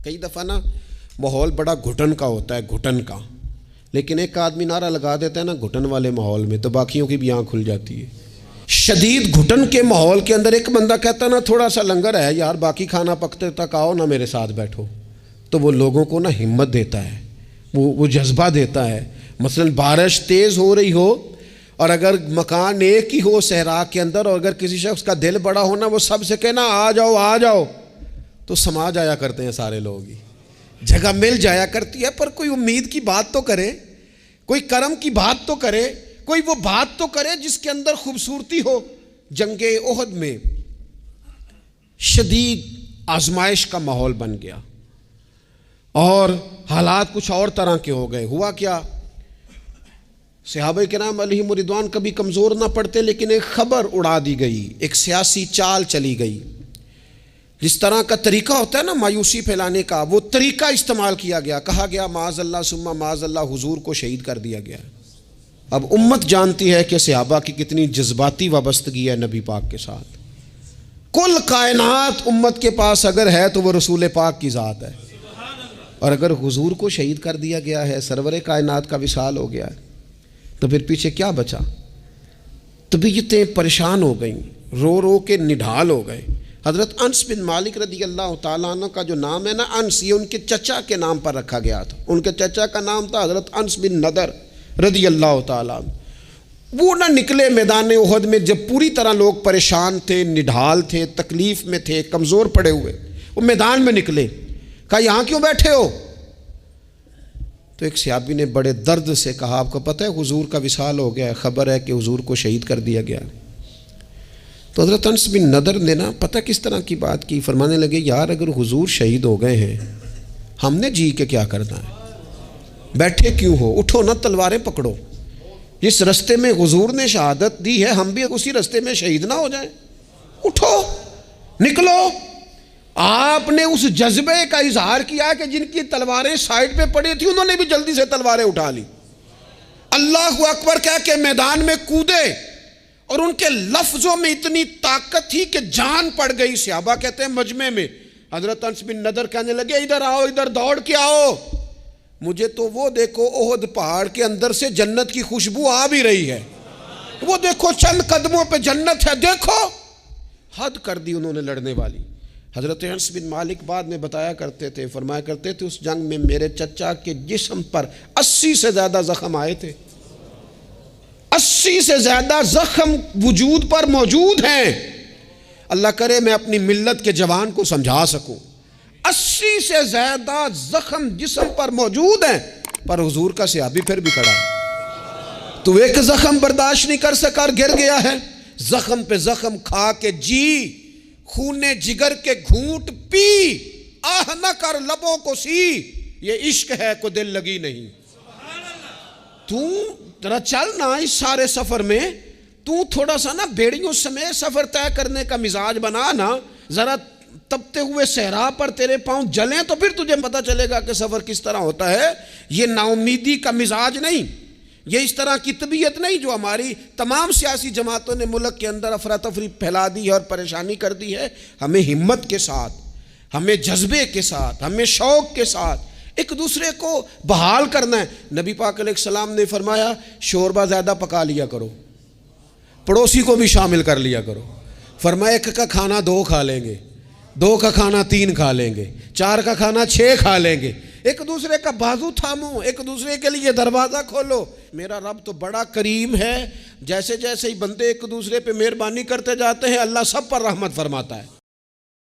کئی دفعہ نا ماحول بڑا گھٹن کا ہوتا ہے، گھٹن کا، لیکن ایک آدمی نعرہ لگا دیتا ہے نا گھٹن والے ماحول میں تو باقیوں کی بھی آنکھ کھل جاتی ہے۔ شدید گھٹن کے ماحول کے اندر ایک بندہ کہتا نا تھوڑا سا لنگر ہے یار، باقی کھانا پکتے تک آؤ نا میرے ساتھ بیٹھو، تو وہ لوگوں کو نا ہمت دیتا ہے، وہ جذبہ دیتا ہے۔ مثلا بارش تیز ہو رہی ہو اور اگر مکان ایک ہی ہو صحرا کے اندر، اور اگر کسی شخص کا دل بڑا ہونا وہ سب سے کہنا آ جاؤ آ جاؤ، تو سما جایا کرتے ہیں سارے لوگ ہی، جگہ مل جایا کرتی ہے۔ پر کوئی امید کی بات تو کرے، کوئی کرم کی بات تو کرے، کوئی وہ بات تو کرے جس کے اندر خوبصورتی ہو۔ جنگ احد میں شدید آزمائش کا ماحول بن گیا اور حالات کچھ اور طرح کے ہو گئے۔ ہوا کیا، صحابہ کرام علیہم رضوان کبھی کمزور نہ پڑتے، لیکن ایک خبر اڑا دی گئی، ایک سیاسی چال چلی گئی۔ جس طرح کا طریقہ ہوتا ہے نا مایوسی پھیلانے کا، وہ طریقہ استعمال کیا گیا۔ کہا گیا معاذ اللہ ثم معاذ اللہ حضور کو شہید کر دیا گیا۔ اب امت جانتی ہے کہ صحابہ کی کتنی جذباتی وابستگی ہے نبی پاک کے ساتھ۔ کل کائنات امت کے پاس اگر ہے تو وہ رسول پاک کی ذات ہے، اور اگر حضور کو شہید کر دیا گیا ہے، سرور کائنات کا وصال ہو گیا ہے، تو پھر پیچھے کیا بچا؟ طبیعتیں پریشان ہو گئیں، رو رو کے نڈھال ہو گئے۔ حضرت انس بن مالک رضی اللہ تعالیٰ عنہ کا جو نام ہے نا انس، یہ ان کے چچا کے نام پر رکھا گیا تھا۔ ان کے چچا کا نام تھا حضرت انس بن نضر رضی اللہ تعالیٰ عنہ۔ وہ نہ نکلے میدان احد میں جب پوری طرح لوگ پریشان تھے، نڈھال تھے، تکلیف میں تھے، کمزور پڑے ہوئے، وہ میدان میں نکلے۔ کہا یہاں کیوں بیٹھے ہو؟ تو ایک صحابی نے بڑے درد سے کہا آپ کو پتہ ہے حضور کا وصال ہو گیا ہے، خبر ہے کہ حضور کو شہید کر دیا گیا۔ تو حضرت انس بن نضر نے نا پتہ کس طرح کی بات کی، فرمانے لگے یار اگر حضور شہید ہو گئے ہیں ہم نے جی کے کیا کرنا ہے؟ بیٹھے کیوں ہو؟ اٹھو نا، تلواریں پکڑو۔ جس رستے میں حضور نے شہادت دی ہے ہم بھی اسی رستے میں شہید نہ ہو جائیں۔ اٹھو، نکلو۔ آپ نے اس جذبے کا اظہار کیا کہ جن کی تلواریں سائڈ پہ پڑی تھی انہوں نے بھی جلدی سے تلواریں اٹھا لی، اللہ اکبر کہہ کے میدان میں کودے، اور ان کے لفظوں میں اتنی طاقت تھی کہ جان پڑ گئی۔ صحابہ کہتے ہیں مجمع میں حضرت انس بن نضر کہنے لگے ادھر آؤ، ادھر دوڑ کے آؤ، مجھے تو وہ دیکھو احد پہاڑ کے اندر سے جنت کی خوشبو آ بھی رہی ہے، وہ دیکھو چند قدموں پہ جنت ہے، دیکھو۔ حد کر دی انہوں نے لڑنے والی۔ حضرت انس بن مالک بعد میں بتایا کرتے تھے، فرمایا کرتے تھے اس جنگ میں میرے چچا کے جسم پر 80 سے زیادہ زخم آئے تھے، 80 سے زیادہ زخم وجود پر موجود ہیں۔ اللہ کرے میں اپنی ملت کے جوان کو سمجھا سکوں، 80 سے زیادہ زخم جسم پر موجود ہیں، پر حضور کا صحابی پھر بھی کھڑا ہے۔ تو ایک زخم برداشت نہیں کر سکا اور گر گیا ہے، زخم پہ زخم کھا کے جی، خون جگر کے گھونٹ پی، آہ نہ کر لبوں کو سی، یہ عشق ہے کو دل لگی نہیں۔ تو ذرا چل نا اس سارے سفر میں، تو تھوڑا سا نا بیڑیوں سمیت سفر طے کرنے کا مزاج بنا نا، ذرا تپتے ہوئے صحرا پر تیرے پاؤں جلیں تو پھر تجھے پتہ چلے گا کہ سفر کس طرح ہوتا ہے۔ یہ نا امیدی کا مزاج نہیں، یہ اس طرح کی طبیعت نہیں جو ہماری تمام سیاسی جماعتوں نے ملک کے اندر افراتفری پھیلا دی ہے اور پریشانی کر دی ہے۔ ہمیں ہمت کے ساتھ، ہمیں جذبے کے ساتھ، ہمیں شوق کے ساتھ ایک دوسرے کو بحال کرنا ہے۔ نبی پاک علیہ السلام نے فرمایا شوربہ زیادہ پکا لیا کرو، پڑوسی کو بھی شامل کر لیا کرو۔ فرمایا ایک کا کھانا 2 کھا لیں گے، 2 کا کھانا 3 کھا لیں گے، 4 کا کھانا 6 کھا لیں گے۔ ایک دوسرے کا بازو تھامو، ایک دوسرے کے لیے دروازہ کھولو۔ میرا رب تو بڑا کریم ہے، جیسے جیسے ہی بندے ایک دوسرے پہ مہربانی کرتے جاتے ہیں اللہ سب پر رحمت فرماتا ہے۔